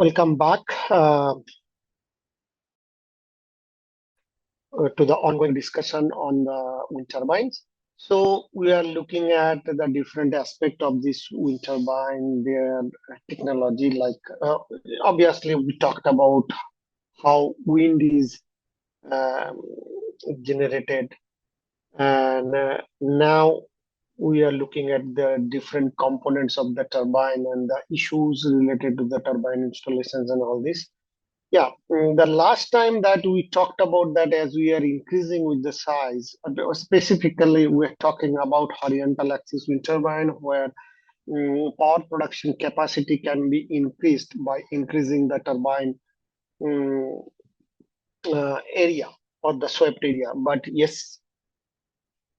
Welcome back to the ongoing discussion on the wind turbines. So we are looking at the different aspect of this wind turbine, their technology. Obviously, we talked about how wind is um, generated, and now we are looking at the different components of the turbine and the issues related to the turbine installations and all this. Yeah, the last time that we talked about that as we are increasing with the size, specifically we're talking about horizontal axis wind turbine where power production capacity can be increased by increasing the turbine um, area or the swept area. But yes,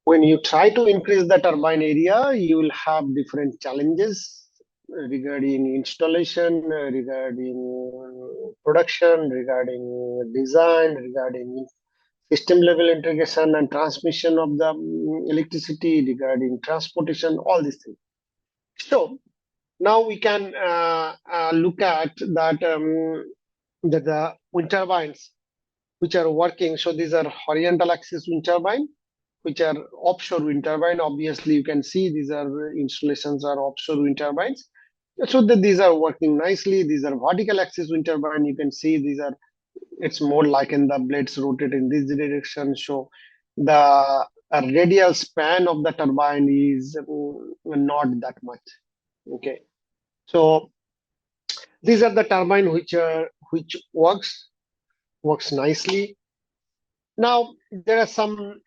when you try to increase the turbine area, you will have different challenges regarding installation, regarding production, regarding design, regarding system level integration and transmission of the electricity, regarding transportation, all these things. So now we can look at that the wind turbines which are working. So these are horizontal axis wind turbine, which are offshore wind turbine. Obviously, you can see these are installations are offshore wind turbines. So that these are working nicely. These are vertical axis wind turbine. You can see these are. It's more like in the blades rotate in this direction. So the radial span of the turbine is not that much. Okay. So these are the turbine which works nicely. Now there are some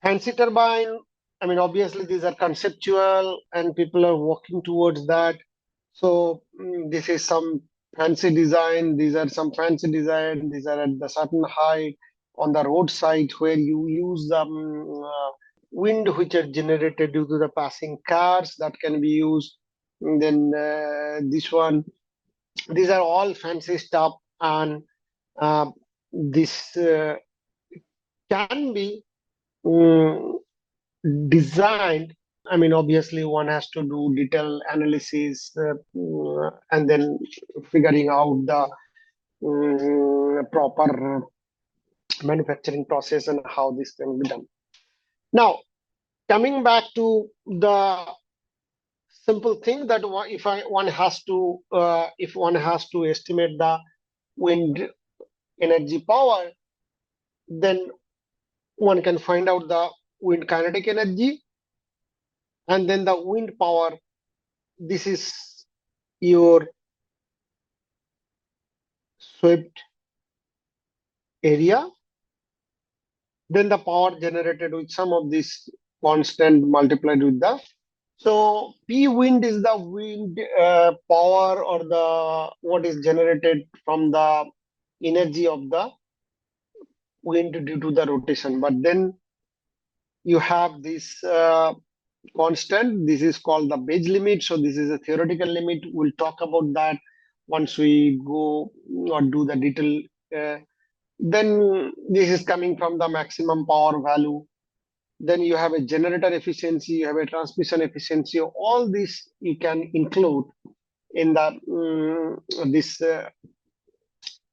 fancy turbine. I mean, obviously these are conceptual and people are working towards that. So this is some fancy design. These are some fancy design. These are at the certain height on the roadside where you use the wind which are generated due to the passing cars that can be used. And then this one, these are all fancy stuff, and this can be um, designed. I mean, obviously, one has to do detailed analysis and then figuring out the proper manufacturing process and how this can be done. Now, coming back to the simple thing that one has to if one has to estimate the wind energy power, then one can find out the wind kinetic energy and then the wind power. This is your swept area, then the power generated with some of this constant multiplied with the. So P wind is the wind power or the what is generated from the energy of the wind due to the rotation. But then you have this constant. This is called the Bayes limit. So this is a theoretical limit. We'll talk about that once we go or do the detail. Then this is coming from the maximum power value. Then you have a generator efficiency, you have a transmission efficiency. All this you can include in the this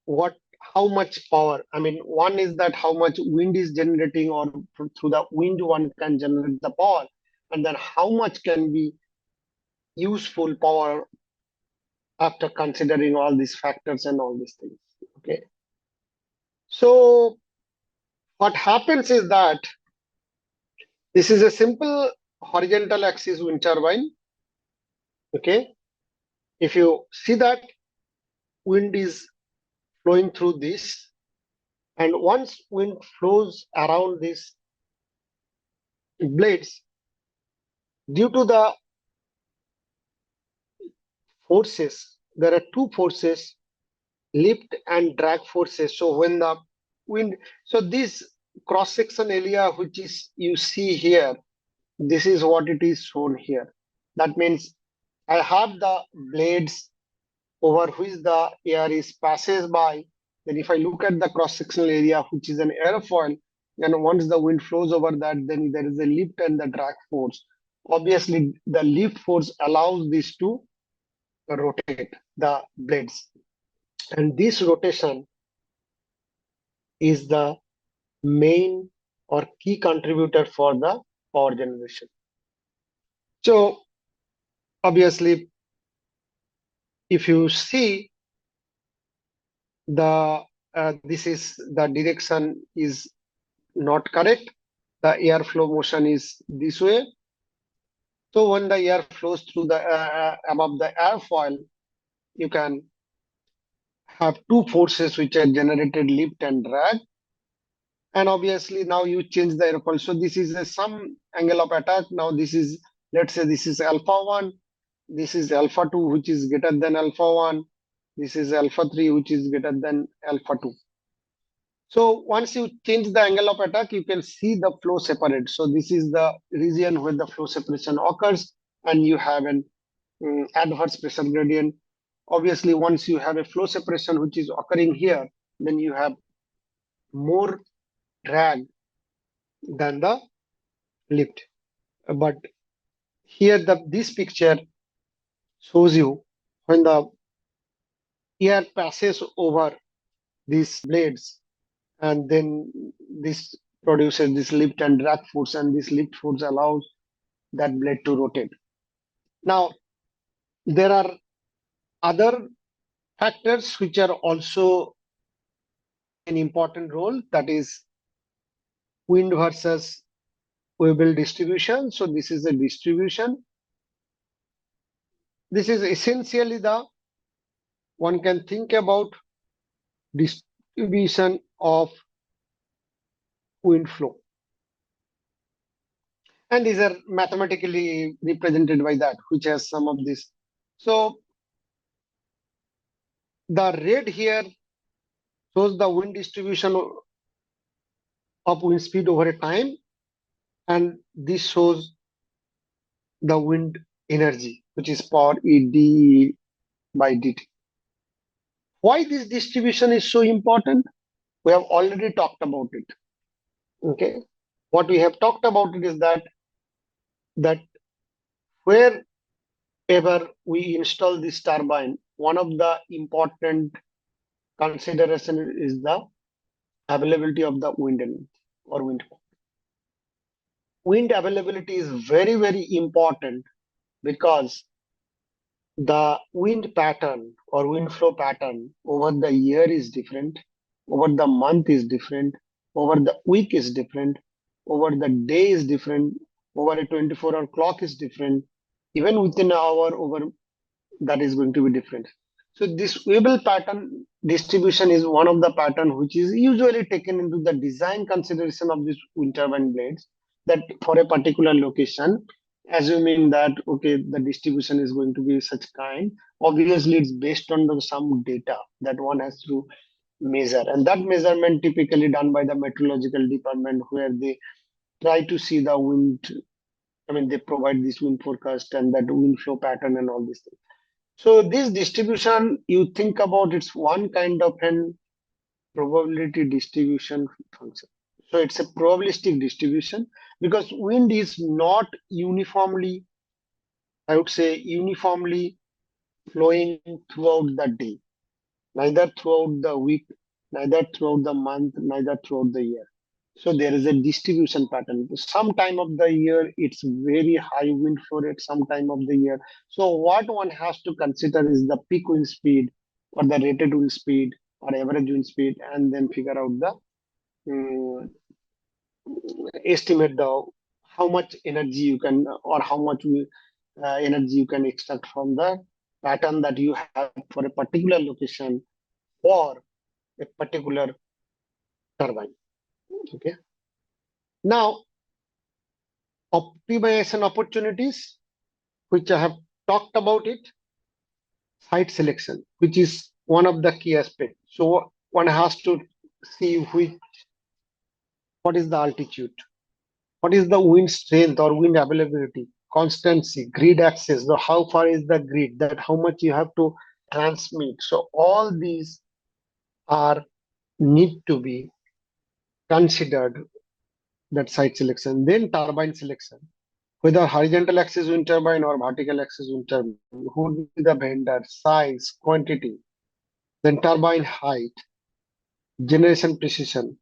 what how much power. I mean, one is that how much wind is generating, or through the wind one can generate the power, and then how much can be useful power after considering all these factors and all these things. Okay. So what happens is that this is a simple horizontal axis wind turbine. Okay. If you see that wind is flowing through this, and once wind flows around these blades, due to the forces, there are two forces, lift and drag forces. So when the wind, so this cross section area which is you see here, this is what it is shown here. That means I have the blades over which the air is passes by. Then if I look at the cross sectional area, which is an airfoil, and once the wind flows over that, then there is a lift and the drag force. Obviously, the lift force allows this to rotate the blades. And this rotation is the main or key contributor for the power generation. So obviously, if you see the this is the direction is not correct. The airflow motion is this way. So when the air flows through the above the airfoil, you can have two forces which are generated lift and drag. And obviously now you change the airfoil. So this is some angle of attack. Now this is, let's say this is alpha 1. This is alpha 2, which is greater than alpha 1. This is alpha 3, which is greater than alpha 2. So once you change the angle of attack, you can see the flow separate. So this is the region where the flow separation occurs, and you have an adverse pressure gradient. Obviously, once you have a flow separation which is occurring here, then you have more drag than the lift. But here this picture shows you when the air passes over these blades, and then this produces this lift and drag force, and this lift force allows that blade to rotate. Now, there are other factors which are also an important role, that is wind versus wave distribution. So this is a distribution. This is essentially the one can think about distribution of wind flow. And these are mathematically represented by that, which has some of this. So the red here shows the wind distribution of wind speed over a time, and this shows the wind energy, which is power E by dt. Why this distribution is so important? We have already talked about it. Okay, what we have talked about it is that wherever we install this turbine, one of the important consideration is the availability of the wind energy or wind power. Wind availability is very, very important because the wind pattern or wind flow pattern over the year is different, over the month is different, over the week is different, over the day is different, over a 24-hour clock is different, even within an hour over that is going to be different. So this variable pattern distribution is one of the pattern which is usually taken into the design consideration of these wind turbine blades, that for a particular location, assuming that okay the distribution is going to be such kind, obviously it's based on some data that one has to measure, and that measurement typically done by the meteorological department, where they try to see the wind. I mean, they provide this wind forecast and that wind flow pattern and all these things. So this distribution, you think about, it's one kind of an probability distribution function. So it's a probabilistic distribution because wind is not uniformly, I would say, uniformly flowing throughout the day, neither throughout the week, neither throughout the month, neither throughout the year. So there is a distribution pattern. Some time of the year, it's very high wind flow rate, some time of the year. So what one has to consider is the peak wind speed or the rated wind speed or average wind speed, and then figure out the estimate the how much energy you can or how much energy you can extract from the pattern that you have for a particular location or a particular turbine. Okay. Now, optimization opportunities, which I have talked about it, site selection, which is one of the key aspects. So one has to see what is the altitude, what is the wind strength or wind availability, constancy, grid access, so how far is the grid, that how much you have to transmit. So all these are need to be considered, that site selection. Then turbine selection, whether horizontal axis wind turbine or vertical axis wind turbine, who would be the vendor, size, quantity. then turbine height, generation precision,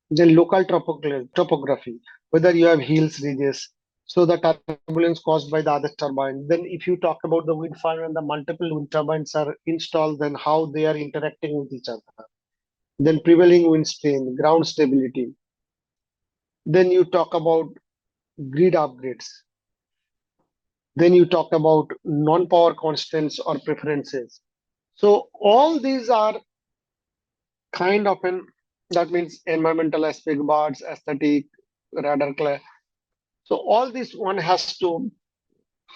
then local topography, whether you have hills, ridges, so the turbulence caused by the other turbine. Then if you talk about the wind farm and the multiple wind turbines are installed, then how they are interacting with each other. Then prevailing wind strain, ground stability. Then you talk about grid upgrades. Then you talk about non-power constraints or preferences. So all these are kind of an, that means environmental aspect, birds, aesthetic, radar. So all this one has to,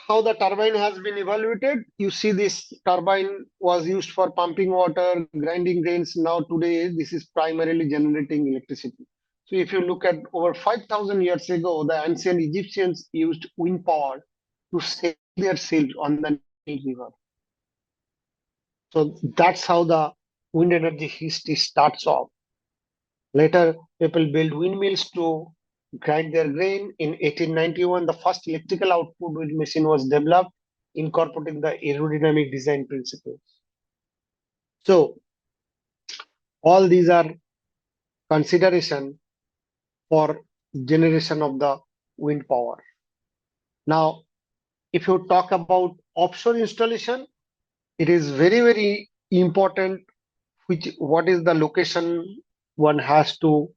how the turbine has been evaluated. You see this turbine was used for pumping water, grinding grains. Now today, this is primarily generating electricity. So if you look at over 5,000 years ago, the ancient Egyptians used wind power to sail their sails on the Nile River. So that's how the wind energy history starts off. Later, people built windmills to grind their grain. In 1891, the first electrical output wind machine was developed, incorporating the aerodynamic design principles. So, all these are consideration for generation of the wind power. Now, if you talk about offshore installation, it is very, very important which what is the location one has to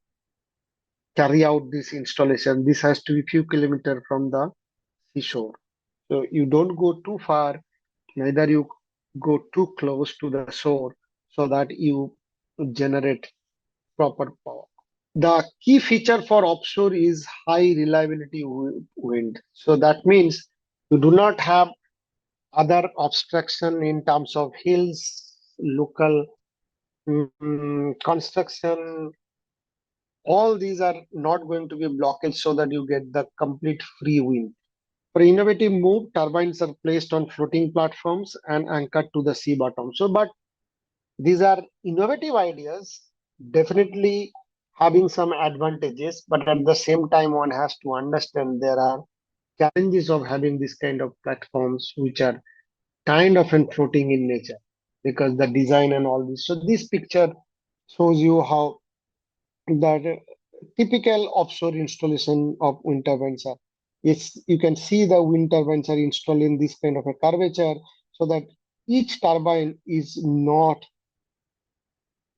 carry out this installation. This has to be few kilometers from the seashore. So you don't go too far, neither you go too close to the shore so that you generate proper power. The key feature for offshore is high reliability wind. So that means you do not have other obstruction in terms of hills, local construction. All these are not going to be blockage so that you get the complete free wind. For innovative move, turbines are placed on floating platforms and anchored to the sea bottom. So, but these are innovative ideas, definitely having some advantages, but at the same time, one has to understand there are challenges of having this kind of platforms which are kind of floating in nature because the design and all this. So, this picture shows you how the typical offshore installation of wind turbines are. Yes, you can see the wind turbines are installed in this kind of a curvature so that each turbine is not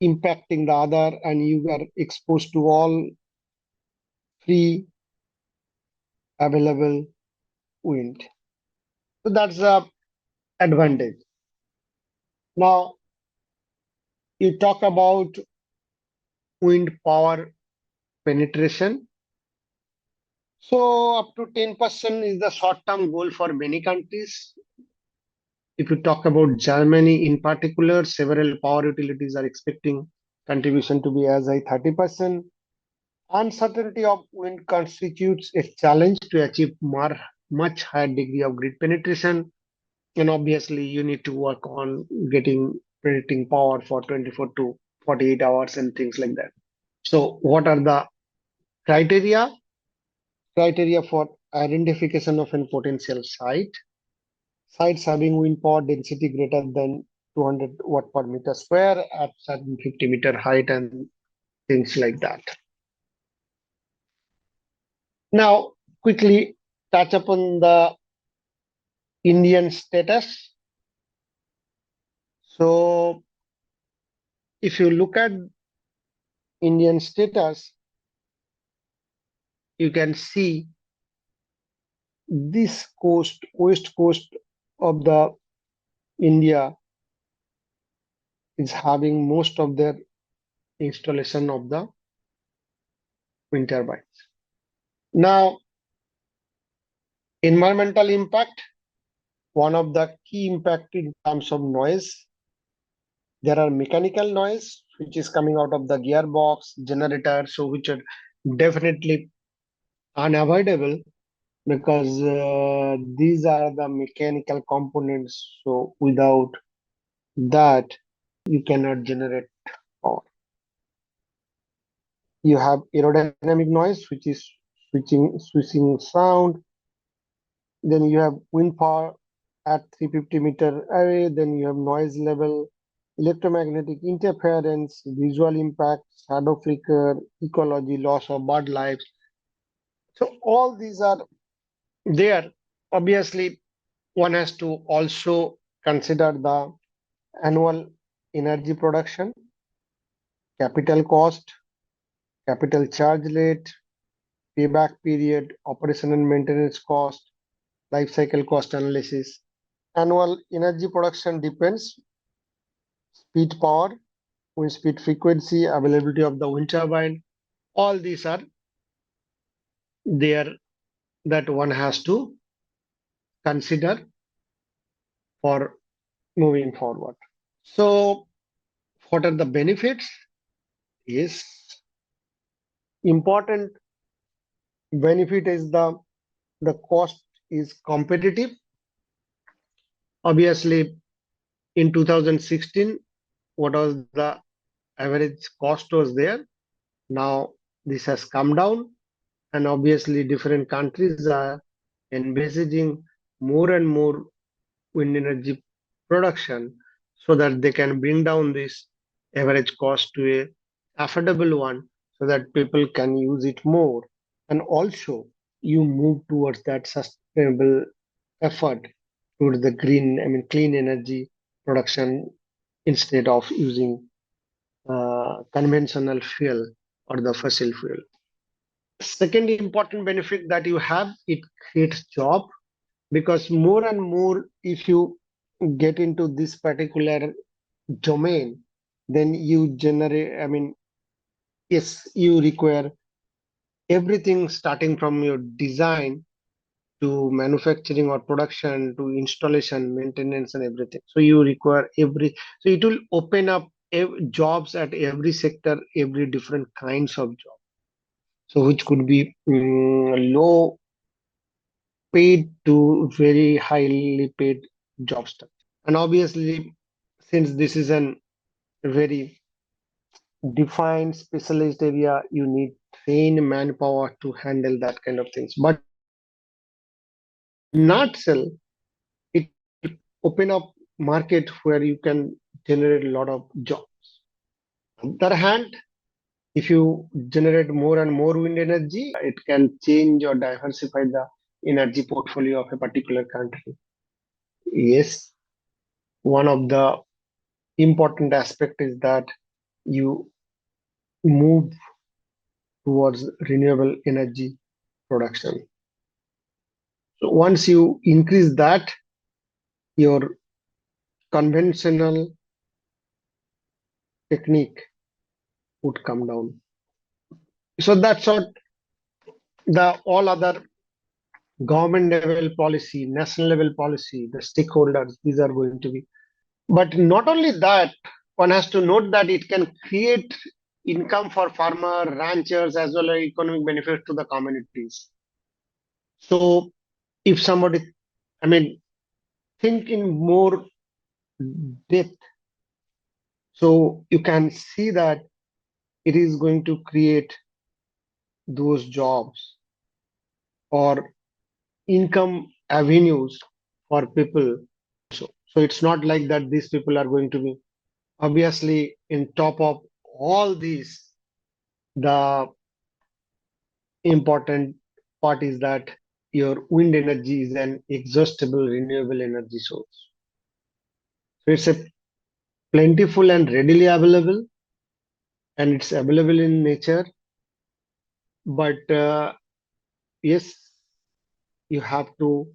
impacting the other and you are exposed to all free available wind. So that's the advantage. Now you talk about wind power penetration. So up to 10% is the short-term goal for many countries. If you talk about Germany in particular, several power utilities are expecting contribution to be as high 30%. Uncertainty of wind constitutes a challenge to achieve much higher degree of grid penetration. And obviously, you need to work on getting predicting power for 24 to 48 hours and things like that. So, what are the criteria? Criteria for identification of a potential site. Sites having wind power density greater than 200 watt per meter square at certain 50-meter height and things like that. Now, quickly touch upon the Indian status. So, if you look at Indian status, you can see this coast, west coast of the India is having most of their installation of the wind turbines. Now, environmental impact, one of the key impact in terms of noise, there are mechanical noise which is coming out of the gearbox, generator, so which are definitely unavoidable because these are the mechanical components. So without that, you cannot generate power. You have aerodynamic noise, which is swishing sound. Then you have wind power at 350-meter array. Then you have noise level. electromagnetic interference, visual impact, shadow flicker, ecology, loss of bird life. So all these are there. Obviously, one has to also consider the annual energy production, capital cost, capital charge rate, payback period, operation and maintenance cost, life cycle cost analysis. Annual energy production depends speed power, wind speed frequency, availability of the wind turbine. All these are there that one has to consider for moving forward. So, what are the benefits? Is important benefit is the cost is competitive. Obviously, in 2016, what was the average cost was there. Now this has come down, and obviously different countries are envisaging more and more wind energy production so that they can bring down this average cost to a affordable one so that people can use it more, and also you move towards that sustainable effort towards the green, I mean clean energy production instead of using conventional fuel or the fossil fuel. Second important benefit that you have, it creates job, because more and more if you get into this particular domain, then you generate, I mean, yes, you require everything starting from your design to manufacturing or production to installation, maintenance, and everything. So you require every, so it will open up jobs at every sector, every different kinds of job. So which could be low paid to very highly paid job stuff. And obviously, since this is an very defined specialized area, you need trained manpower to handle that kind of things. But nutshell, it open up market where you can generate a lot of jobs. On the other hand, if you generate more and more wind energy, it can change or diversify the energy portfolio of a particular country. Yes, one of the important aspect is that you move towards renewable energy production. So once you increase that, your conventional technique would come down. So that's what the all other government level policy, national level policy, the stakeholders, these are going to be. But not only that, one has to note that it can create income for farmer, ranchers, as well as economic benefit to the communities. So if somebody, I mean, think in more depth, so you can see that it is going to create those jobs or income avenues for people. So it's not like that these people are going to be obviously in top of all these. The important part is that your wind energy is an exhaustible renewable energy source. So it's a plentiful and readily available, and it's available in nature. But yes, you have to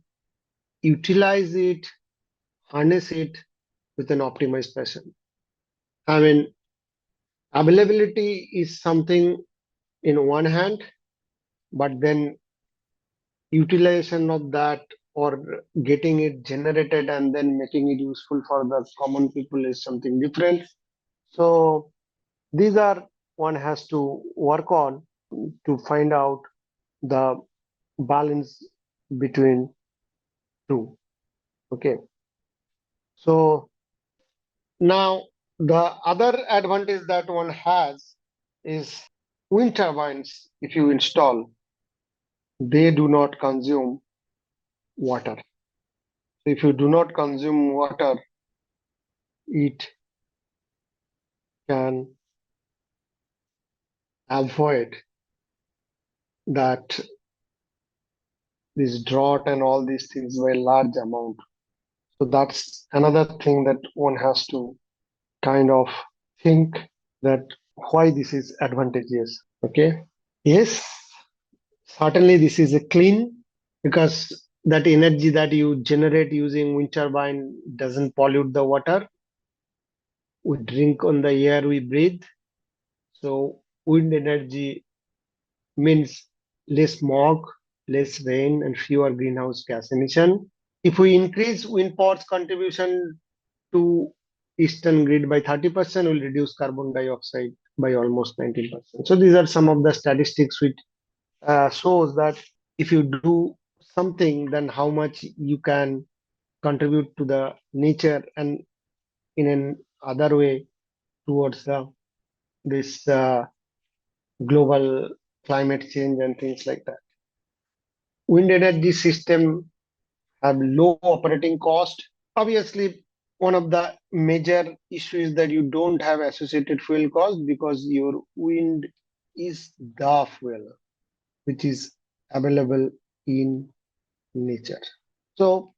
utilize it, harness it with an optimized fashion. I mean, availability is something in one hand, but then utilization of that or getting it generated and then making it useful for the common people is something different. So these are one has to work on to find out the balance between two. Okay. So now the other advantage that one has is wind turbines, if you install, they do not consume water. So if you do not consume water, it can avoid that this drought and all these things by a large amount. So that's another thing that one has to kind of think that why this is advantageous. Okay. Yes, certainly this is a clean because that energy that you generate using wind turbine doesn't pollute the water. We drink on the air we breathe. So wind energy means less smog, less rain, and fewer greenhouse gas emission. If we increase wind power's contribution to eastern grid by 30%, will reduce carbon dioxide by almost 19%. So these are some of the statistics which shows that if you do something, then how much you can contribute to the nature and in an other way towards this global climate change and things like that. Wind energy system have low operating cost. Obviously, one of the major issues that you don't have associated fuel cost because your wind is the fuel which is available in nature. So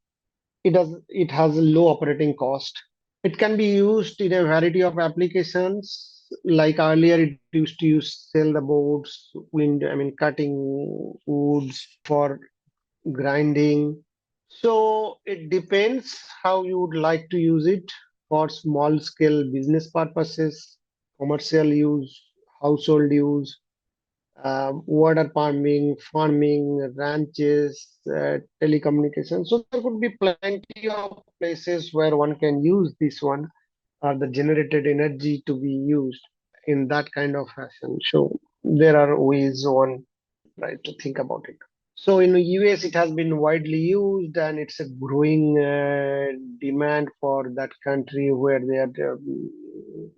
it has a low operating cost. It can be used in a variety of applications. Like earlier, it used to use sail the boats, wind, I mean, cutting woods for grinding. So it depends how you would like to use it for small scale business purposes, commercial use, household use, water farming, ranches, telecommunications. So there could be plenty of places where one can use this one or the generated energy to be used in that kind of fashion. So there are ways one right to think about it. So in the US, it has been widely used, and it's a growing demand for that country where they are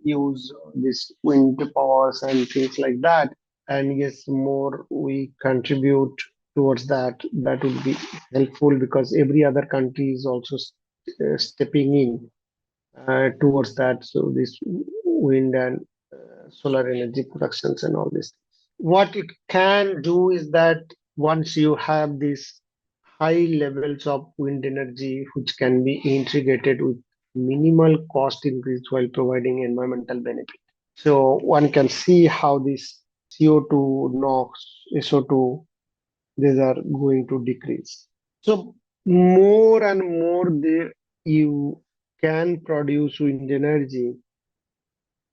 use this wind powers and things like that. And yes, more we contribute towards that, that would be helpful because every other country is also stepping in towards that. So this wind and solar energy productions and all this. What it can do is that once you have these high levels of wind energy, which can be integrated with minimal cost increase while providing environmental benefit. So one can see how this CO2, NOx, SO2, these are going to decrease. So more and more you can produce wind energy,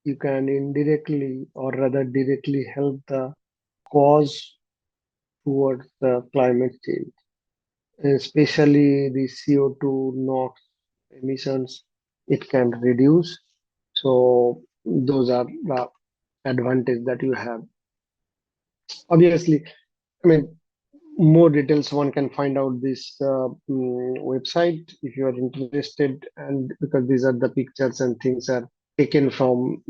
you can indirectly or rather directly help the cause towards the climate change, especially the CO2, NOx emissions, it can reduce. So those are the advantage that you have. Obviously, I mean, more details one can find out this website if you are interested, and because these are the pictures and things are taken from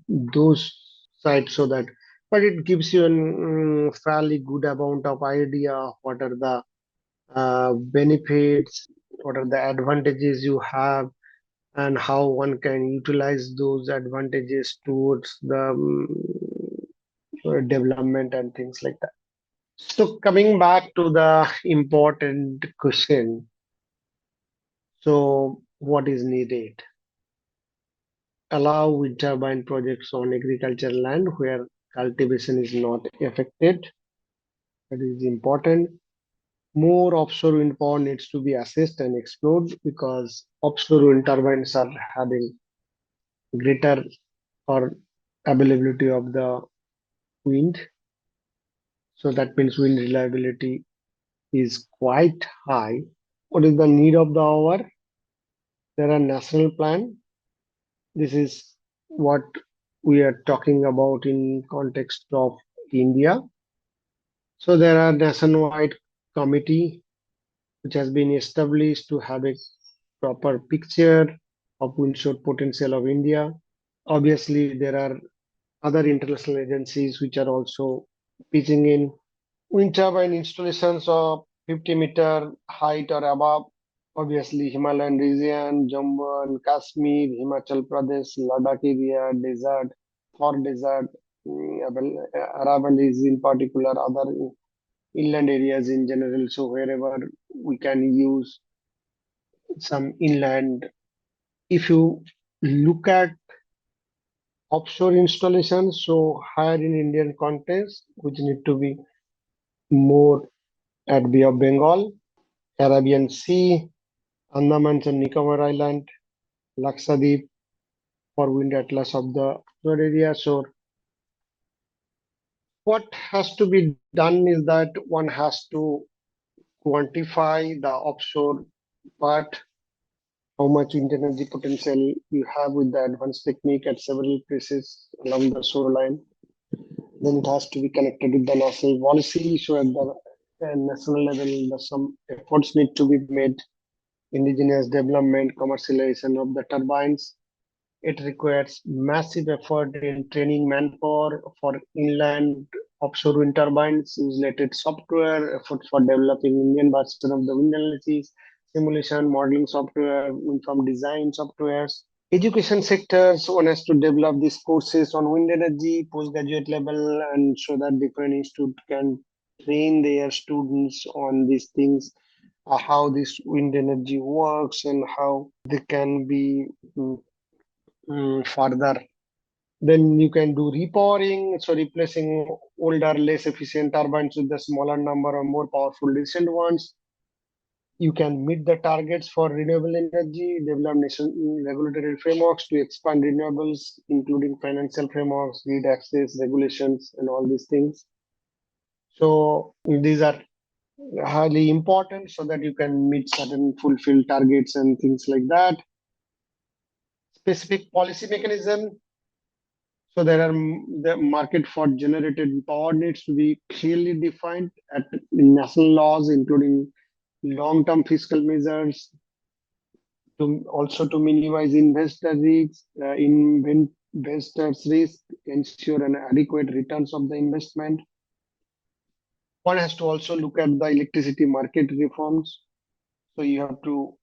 those sites, so that but it gives you a fairly good amount of idea what are the benefits, what are the advantages you have, and how one can utilize those advantages towards the development and things like that. So coming back to the important question, so what is needed? Allow wind turbine projects on agricultural land where cultivation is not affected. That is important. More offshore wind power needs to be assessed and explored because offshore wind turbines are having greater or availability of the wind. So that means wind reliability is quite high. What is the need of the hour? There are national plan. This is what we are talking about in context of India. So there are nationwide committee which has been established to have a proper picture of wind source potential of India. Obviously, there are other international agencies which are also pitching in wind turbine installations of 50-meter height or above Obviously, Himalayan region, Jammu and Kashmir, Himachal Pradesh, Ladakh area, desert, Thor desert, Aravallis in particular, other inland areas in general. So wherever we can use some inland. If you look at offshore installations, so higher in Indian context, which need to be more at Bay of Bengal, Arabian Sea, Andaman and Nicobar Island, Lakshadweep for wind atlas of the shore area. So what has to be done is that one has to quantify the offshore part, how much wind energy potential you have with the advanced technique at several places along the shoreline. Then it has to be connected with the national policy. So at the national level, some efforts need to be made. Indigenous development, commercialization of the turbines. It requires massive effort in training manpower for inland offshore wind turbines, related software, efforts for developing Indian version of the wind analysis, simulation, modeling software, wind farm design softwares. Education sectors, one has to develop these courses on wind energy, postgraduate level, and so that different institutes can train their students on these things, how this wind energy works and how they can be further. Then you can do repowering, so replacing older, less efficient turbines with the smaller number of more powerful recent ones. You can meet the targets for renewable energy, develop nation regulatory frameworks to expand renewables, including financial frameworks, grid access, regulations, and all these things. So these are highly important so that you can meet certain fulfill targets and things like that. Specific policy mechanism. So the market for generated power needs to be clearly defined at national laws, including long-term fiscal measures, to also to minimize investors' risk, ensure an adequate returns of the investment. One has to also look at the electricity market reforms. So you have to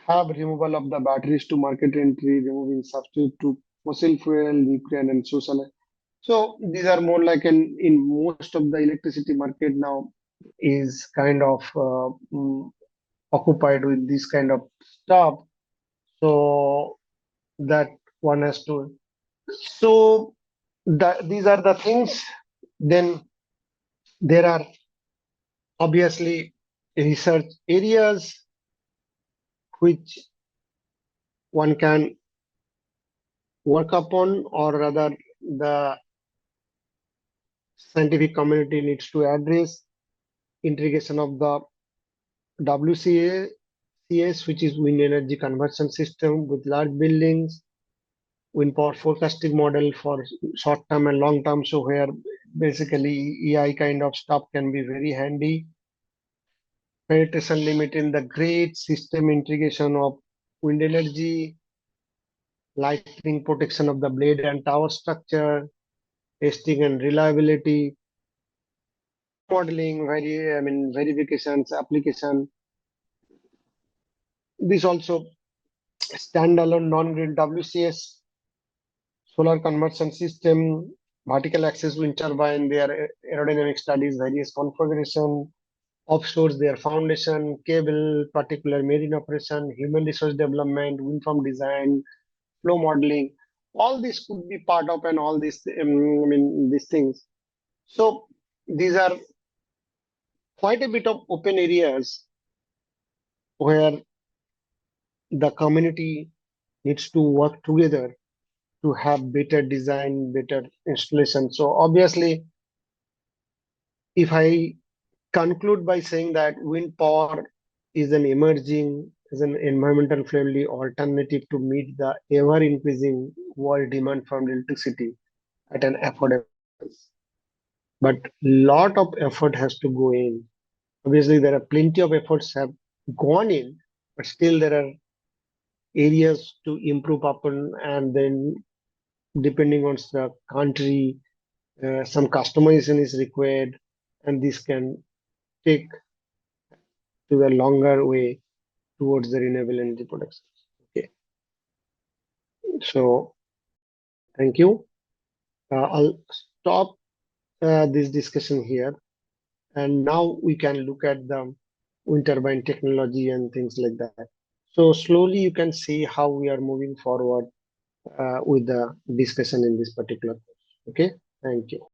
have removal of the batteries to market entry, removing substitute to fossil fuel, nuclear, and social. So these are more like in most of the electricity market now is kind of occupied with this kind of stuff. So that one has to. So these are the things. Then there are obviously research areas which one can work upon, or rather the scientific community needs to address integration of the WCACS, which is wind energy conversion system with large buildings, wind power forecasting model for short term and long term. So where basically AI kind of stuff can be very handy. Penetration limit in the grid, system integration of wind energy, lightning protection of the blade and tower structure, testing and reliability, modeling, verifications, application. This also standalone non-grid WCS, solar conversion system, vertical axis wind turbine, their aerodynamic studies, various configuration, offshores, their foundation, cable, particular marine operation, human resource development, wind farm design, flow modeling. All this could be part of and all these, these things. So these are quite a bit of open areas where the community needs to work together to have better design, better installation. So obviously, if I conclude by saying that wind power is an emerging, is an environmental friendly alternative to meet the ever increasing world demand for electricity at an affordable price. But lot of effort has to go in. Obviously, there are plenty of efforts have gone in, but still there are areas to improve upon, and then depending on the country, some customization is required, and this can take to the longer way. towards the renewable energy production. Okay, so thank you. I'll stop this discussion here, and now we can look at the wind turbine technology and things like that. So slowly you can see how we are moving forward with the discussion in this particular course. Okay, thank you.